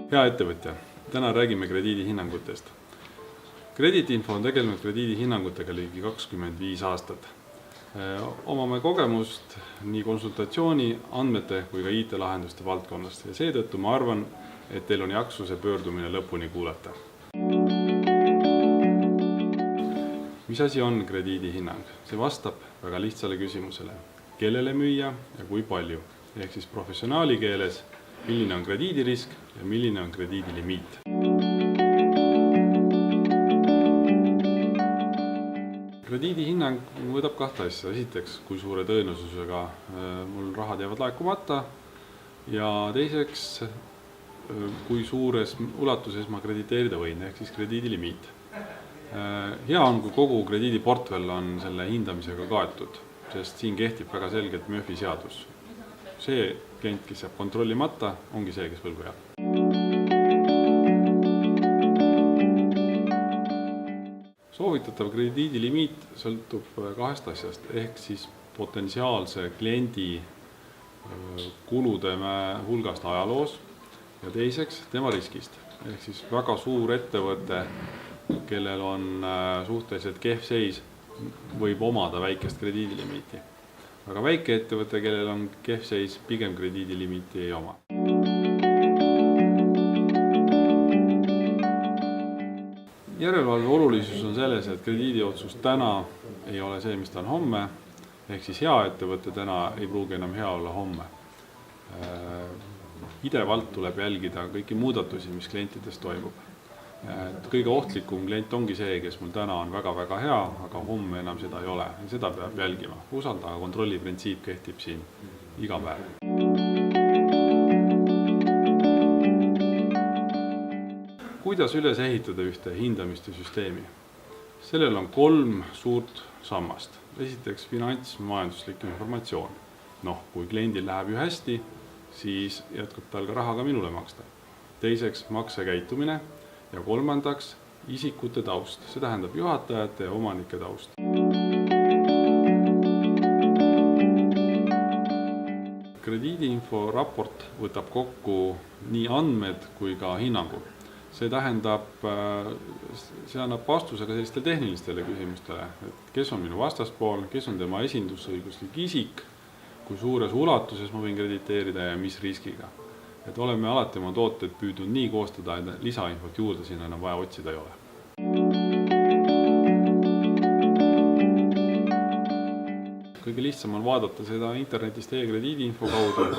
Hea ettevõtja, täna räägime krediidihinnangutest. Krediidiinfo on tegelenud krediidihinnangutega ligi 25 aastat. Omame kogemust nii konsultatsiooni, andmete kui ka IT-lahenduste valdkonnast ja seetõttu ma arvan, et teil on jaksu see pöördumine lõpuni kuulata. Mis asi on krediidihinnang? See vastab väga lihtsale küsimusele, kellele müüa ja kui palju. Ehk siis professionaali keeles, milline on krediidirisk ja milline on krediidilimiit. Krediidihinnang võtab kahte asja. Esiteks, kui suure tõenäosusega mul rahad jäävad laekumata ja teiseks, kui suures ulatuses ma krediteerida võin, ehk siis krediidilimiit. Hea on, kui kogu krediidiportfell on selle hindamisega kaetud, sest siin kehtib väga selgelt MÖFi seadus. See klient, kes jääb kontrollimata, ongi see, kes võlgu jääb. Soovitatav krediidilimiit sõltub kahest asjast, ehk siis potentsiaalse kliendi kulude hulgast ajaloos ja teiseks tema riskist. Ehk siis väga suur ettevõte, kellel on suhteliselt kehv seis, võib omada väikest krediidilimiiti. Aga väike ettevõte, kellel on kehv seis, pigem krediidilimiiti ei oma. Järelevalve olulisus on selles, et krediidiotsus täna ei ole see, mis ta on homme, ehk siis hea ettevõte täna ei pruugi enam hea olla homme. Pidevalt tuleb jälgida kõiki muudatusi, mis klientides toimub. Kõige ohtlikum klient ongi see, kes mul täna on väga-väga hea, aga homme enam seda ei ole. Ja seda peab jälgima. Usalda, aga kontrolli printsiip kehtib siin iga päev. Kuidas üles ehitada ühte hindamiste süsteemi? Sellel on 3 suurt sammast. Esiteks finantsmajanduslik informatsioon. Kui kliendil läheb ju hästi, siis jätkub tal ka raha ka minule maksta. Teiseks maksekäitumine. Ja kolmandaks, isikute taust. See tähendab juhatajate ja omanike taust. Krediidiinfo raport võtab kokku nii andmed kui ka hinnangu. See tähendab, see annab vastuse ka sellistele tehnilistele küsimustele, et kes on minu vastaspool, kes on tema esindusõiguslik isik, kui suures ulatuses ma võin krediteerida ja mis riskiga. Et oleme alati oma tooted püüdnud nii koostada, et lisainfot juurde sinna enam vaja otsida ei ole. Kõige lihtsam on vaadata seda internetist e-krediidiinfo kaudu,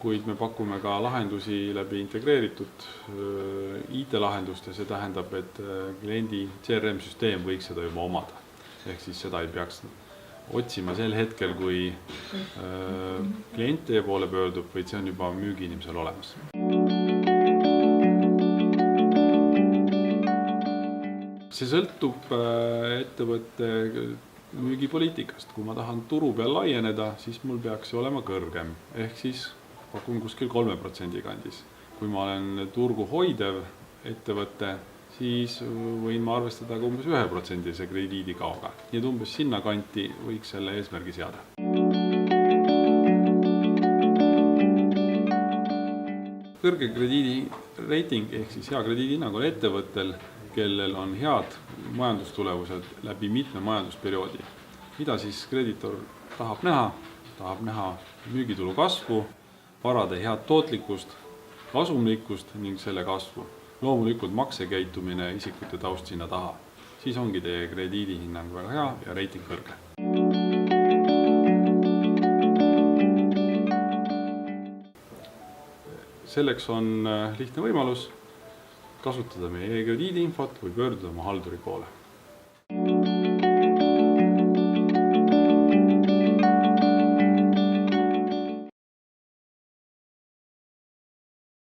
kuid me pakume ka lahendusi läbi integreeritud IT-lahendust ja see tähendab, et kliendi CRM-süsteem võiks seda juba omada. Ehk siis seda ei peaks otsima sel hetkel, kui klient teie poole pöördub, vaid see on juba müügiinimesel olemas. See sõltub ettevõtte müügipoliitikast. Kui ma tahan turu peal laieneda, siis mul peaks olema kõrgem, ehk siis pakun kuskil 3% kandis. Kui ma olen turgu hoidev ettevõtte, siis võin ma arvestada ka umbes 1% krediidikaoga. Nii et umbes sinna kanti võiks selle eesmärgi seada. Kõrge krediidireiting ehk siis hea krediidihinnang on ettevõttel, kellel on head majandustulemused läbi mitme majandusperioodi. Mida siis krediitor tahab näha? Tahab näha müügitulu kasvu, varade head tootlikkust, kasumlikkust ning selle kasvu. Loomulikult maksekäitumine isikute taust sinna taha. Siis ongi teie krediidihinnang väga hea ja reiting kõrge. Selleks on lihtne võimalus kasutada meie e-krediidiinfot või pöörduda oma halduri poole.